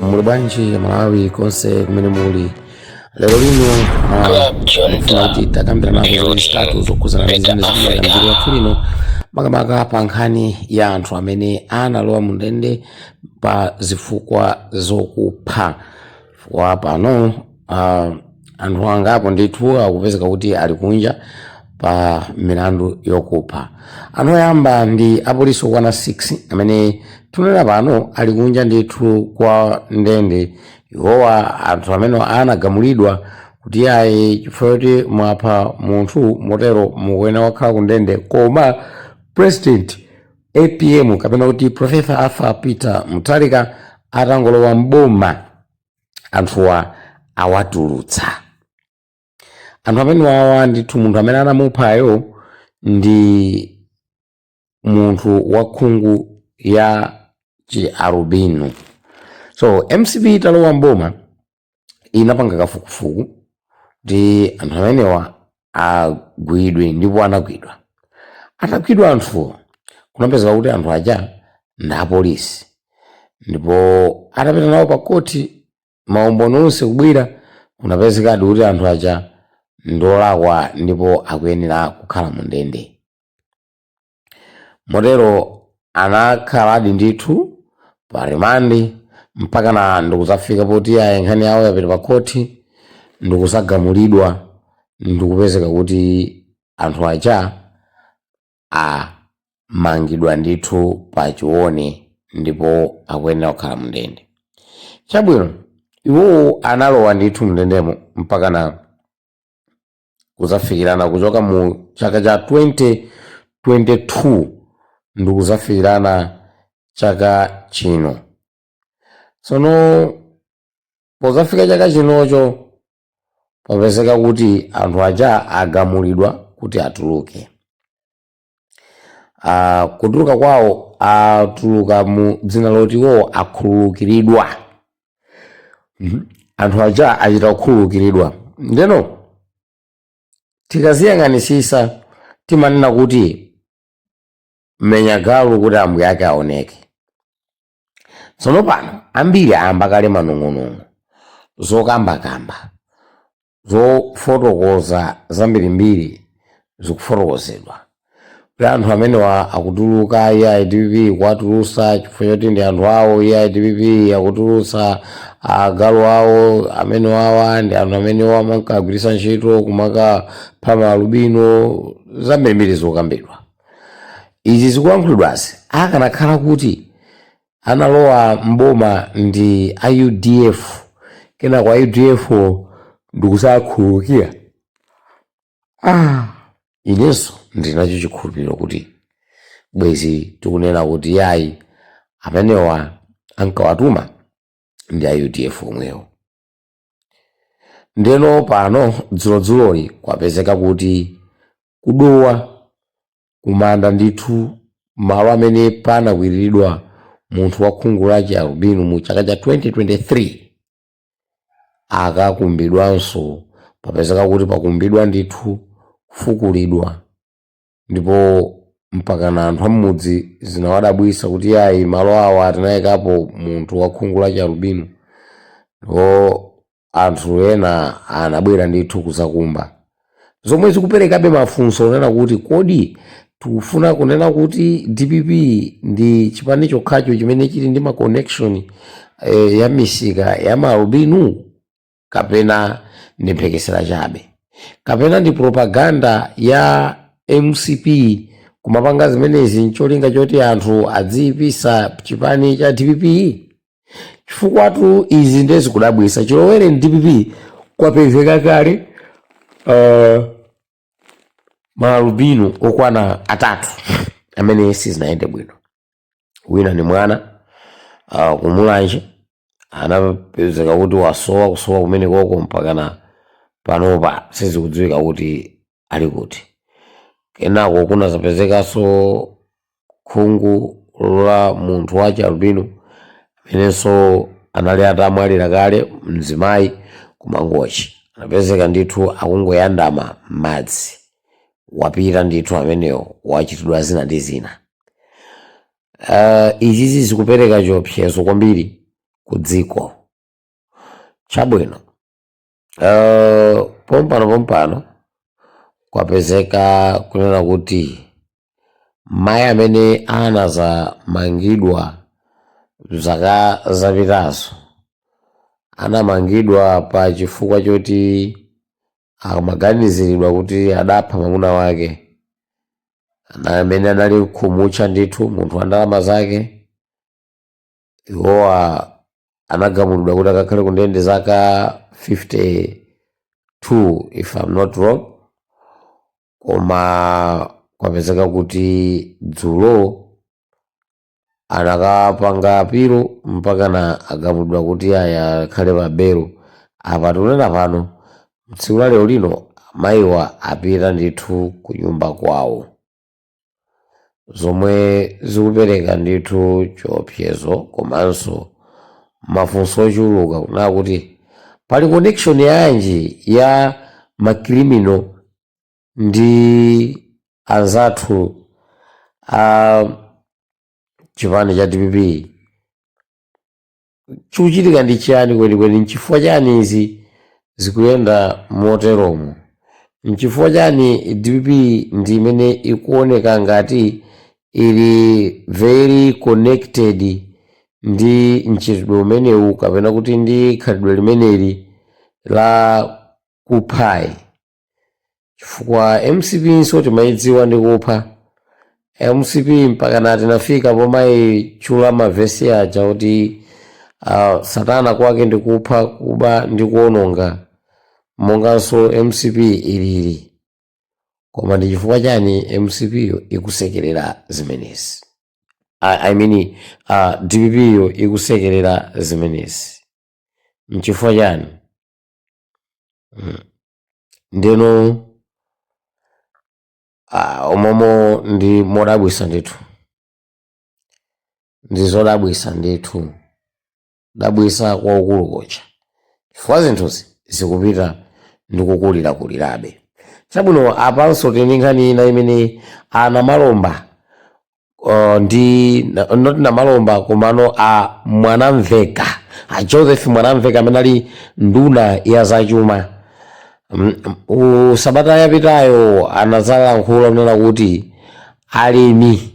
muli bwanji Malawi konse kumene muli lero lino ndifuna kuti takambirana zinthu zitatu zokhuzana ndi zimene zikuchitika m'dziko lathu lino, makamaka pa nkhani ya anthu amene analowa mu ndende pa zifukwa zokupha. Chifukwa pano anthu angapo ndithu akupezeka kuti ali kunja pa milandu yokupha. Anthu oyamba ndi apolisi okwana 6 amene tunena pano ali kunja ndithu kwa ndende. Iwowa anthu amene anagamulidwa kuti ayi chifukwa kuti mwapha munthu motero mukuyenera kukhala ku ndende, koma President APM kapena kuti Professor Arthur Peter Mutharika atangolowa mboma anthuwa awatulutsa. Anthu amene wawa ndithu munthu amene anamuphayo ndi munthu wa khungu ya chiarubino. So MCP italowa mboma inapanga kafukufuku ndi anthu amenewa agwidwe, ndipo anagwidwa. Atagwidwa anthuwo kunapezeka kuti anthu aja ndi apolisi, ndipo atapita nawo pa koti maumboni onse kubwira kunapezekadi kuti anthu aja ndolakwa ndipo akuyenera kukhala mu ndende. Motero anakhaladi ndithu pa rimandi mpaka na ndikuzafika poti ayi nkhani yawo yapita pa koti ndikuzagamulidwa, ndikupezeka kuti anthu aja amangidwa ndithu pa chiwone ndipo akuyenera kukhala mu ndende. Chabwino iwowo analowa ndithu mu ndendemo mpaka na kuzafikirana kuchoka mu chaka cha 2022 ndikuzafikirana chaka chino. Tsono pozafika chaka chinocho popezeka kuti anthu aja agamulidwa kuti atuluke. Kutuluka kwawo atuluka mu dzina loti iwowo akhululukiridwa. Anthu aja achita kukhululukiridwa. Ndeno tikaziyang'anisisa timanena kuti menya galu kuti ambuye ake aoneke. Tsono pano ambiri ayamba kale manong'onong'o zokambakamba zofotokoza zambirimbiri zikufotokozedwa kuti anthu amenewa akutuluka, iye DPP kuwatulutsa chifukwa choti ndi anthu awo, iye DPP akutulutsa agalu awo amene wawa ndi anthu amene amakagwiritsa ntchito kumakapha maalubino, zambirimbiri zokambidwa. Izi zikulankhulidwazi akanakhala kuti analowa mboma ndi IUDF, kena kwa IUDF ndikusakhululukira. Inenso ndinacho chikhulupiriro kuti bwezi tikunena kuti yayi amenewa ankawatuma ndi IUDF omwewo. Ndeno pano dzuloli kwapezeka kuti kudowa kumanda ndithu malo amene panakwiriridwa munthu wa khungu la chiarubino mu chaka cha 2023 akakumbidwanso. Papezeka kuti pakumbidwa ndithu kufukulidwa, ndipo mpaka na anthu amudzi zinawadabwisa kuti yayi malo awa tinayikapo munthu wa khungu la chiarubino, ndipo anthu ena anabwera ndithu kuzakumba. Zomwe zikuperekabe mafunso onena kuti kodi tikufuna kunena kuti DPP ndi chipani chokhacho chimene chili ndi ma connection ya misika ya maalubino, kapena ndi mphekesera chabe, kapena ndi propaganda ya MCP kumapanga zimenezi ncholinga choti anthu adziyipisa chipani cha DPP. Chifukwatu izi ndezi kudabwisa. Chilowere ndi DPP kwapezeka kale maalubino okwana 3 amene sizinayende bwino. Wina ni mwana kumulanje anapezeka kuti wasowa kusowa kumene koko mpaka na panopa sizikudziwika kuti ali kuti. Kenako kunazapezekaso khungu la munthu wa chiarubino amenenso anali atamwalira kale, mzimayi kumangochi. Anapezeka ndithu akungoyandama madzi, wapita ndithu amenewo wachitidwa zina ndi zina. Izizi zikupereka chiopsezo kwambiri ku dziko. Chabwino pompano kwapezeka kunena kuti mayi amene anazamangidwa zaka zapitazo anamangidwa pa chifukwa choti amaganiziridwa kuti adapha mwamuna wake amene anali kumutcha ndithu munthu wa ndalama zake. Iwowa anagamulidwa kuti akakhale ku ndende zaka 52 if I'm not wrong, koma kwapezeka kuti dzulo anakapanga apilo mpaka na agamulidwa kuti aya akhale pa belo. Apa tikunena pano tsiku la lero lino mayiwa apita ndithu ku nyumba kwawo, zomwe zikupereka ndithu chiopsezo komanso mafunso ochuluka kunena kuti pali connection yanji ya makrimino ndi anzathu chipani cha DPP. Chikuchitika ndi chani kwenikweni? Nchifukwa chani izi zikuyenda moteromo? Nchifukwa chani DPP ndi imene ikuoneka ngati ili very connected ndi mchitidwe umenewu kapena kuti ndi khalidwe limeneli la kupha? Chifukwa MCP nso timayidziwa ndi kupha. MCP mpaka nati nafika pomayi chula mavesi aja kuti satana kwake ndi kupha, kuba ndi kuononga, monganso MCP ilili. Koma ndi chifukwa chani MCP yo ikusekerera zimenezi? I mean DPP yo ikusekerera zimenezi nchifukwa chani? Ndeno omomo ndi modabwisa ndithu, ndi zodabwisa ndithu, dabwisa kwa ukulu kocha, chifukwa zinthuzi zikupita ndi kukulirabe. Chabwino apanso tiningani ina imene anamalomba ndi not namalomba komano Mwanamveka, Joseph Mwanamveka amene ali nduna ya zachuma. Sabata yapitayo anazalankhula kunena kuti alimi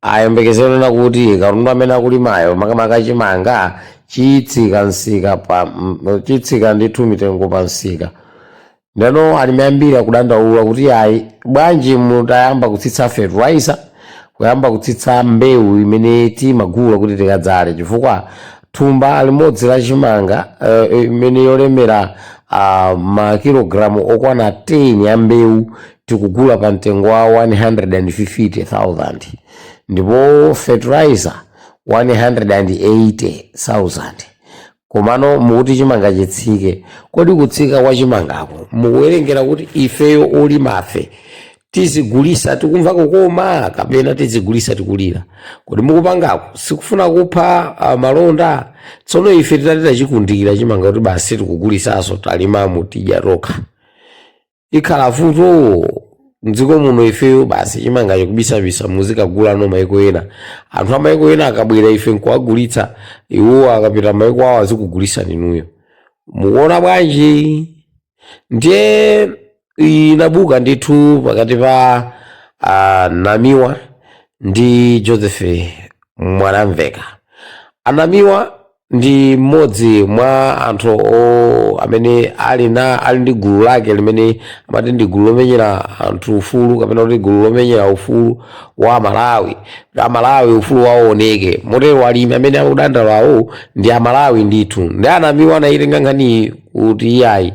ayembekezera kunena kuti katundu amene akulimayo makamaka chimanga chitsika ndithu mitengo pa msika. Ndeno alimi ambiri akudandaula kuti ayi bwanji mutayamba kutsitsa fertilizer, kuyamba kutsitsa mbewu imene timagula kuti tikadzale, chifukwa thumba limodzi la chimanga imene yolemera makilogramu okwana 10 ya mbewu tikugula pa mtengo wa 150,000, ndipo fertilizer 180,000. Komano mukuti chimanga chitsike. Kodi kutsika kwa chimangako mukuwerengera kuti ifeyo olimafe tizigulisa tikumva kukoma kapena tizigulisa tikulira? Kodi mukupangako sikufuna kupha malonda? Tsono ife titatita chikundikira chimanga kuti basi tikugulisaso talimamu tidya tokha. Ikhala vuto mdziko muno ifeyo basi chimanga chikubisabisa muzikagula no maiko ena. Anthu amaiko ena akabwera ife nkuwagulitsa, iwo akapita maiko awo azikugulisa ninuyo. Mukuona bwanji? Ndiye inabuka ndithu pakati pa Namiwa ndi Joseph Mwanamveka. Anamiwa ndi mmodzi mwa anthu amene ali ndi gulu lake limene amati ndi gulu lomenyera anthu ufulu kapena kuti gulu lomenyera ufulu wa Malawi. Amalawi ufulu wawo oneke motero alimi amene akudandaulawo ndi Amalawi ndithu. Ndi Anamiwa anayitenga nkhani kuti iyayi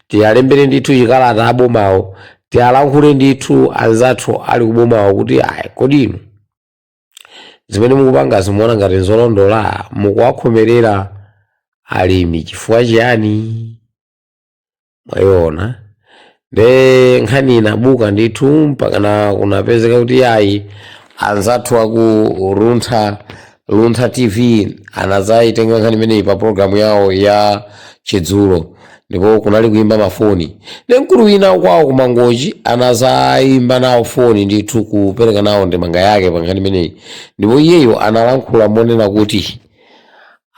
tiyalembere ndithu chikalata abomawo, tiyalankhule ndithu anzathu ali kubomawo kuti ayi kodi inu zimene mukupanga zimuona ngati nzolondola, mukuwakhomerera alimi chifukwa chiyani? Mwayiona nde nkhani inabuka ndithu mpaka kunapezeka kuti ayi anzathu aku Luntha TV anazayitenga nkhani imeneyi pa programu yawo ya chidzulo, ndipo kunali kuimba mafoni. Mkulu wina kwawo kumangochi anazayimba nawo foni ndithu kupereka nawo ndemanga yake pa nkhani imeneyi, ndipo iyeyo analankhula monena kuti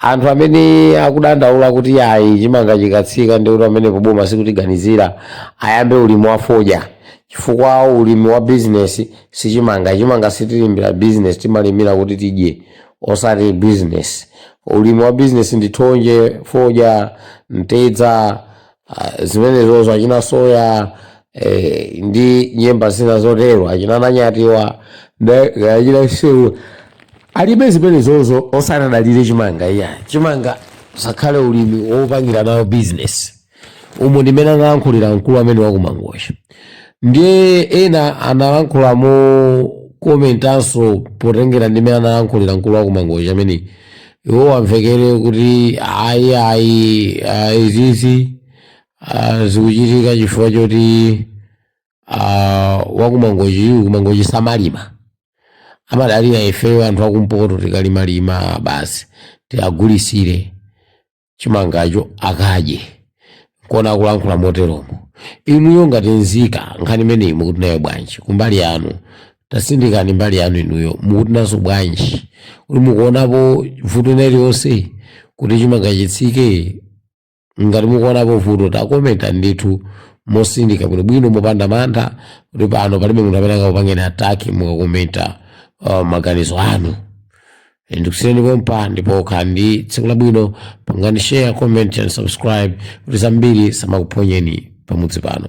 anthu amene akudandaula kuti ayi chimanga chikatsika ndi kuti amene poboma sikutiganizira ayambe ulimi wa foja, chifukwa ulimi wa business si chimanga sitilimbira business, timalimira kuti tidye osati business. Ulimi wa business ndi thonje, foja, mtedza, zimenezozo achina soya, ndi nyemba zina zotero, achina nanyatiwa, achina sewu. Alibe zimenezozo osanadalire chimanga iya. Chimanga sakhale ulimi wopangira nawo business. Umo ndimene analankhulira mkulu amene wakumangosha. Ndiye ena analankhula mo komentanso potengera ndimene analankhulira mkulu wakumangosha amene iwo wamvekere kuti ayi izizi zikuchitika chifukwa choti wakumangochi samalima. Amadalira ifeyo anthu akumpoto tikalimalima basi tiagulisire chimangacho akadye. Kona kulankhula moteromo. Inuyo ngati nzika nkhani imeneyi mukuti nayo bwanji kumbali yanu, tasindikani mbali yanu inuyo mukuti naso bwanji, uli mukuonapo vuto lililonse kuti chimanga chitsike? Ngati mukuonapo vuto takomenta ndithu mosindika bwino mopanda mantha kuti pano palibe munthu amene akupangeni ataki mukakomenta maganizo anu. Ndikusiyeni pompa ndipo khandi tsiku labwino, pangani share, comment and subscribe kuti zambiri samakuponyeni pamudzi pano.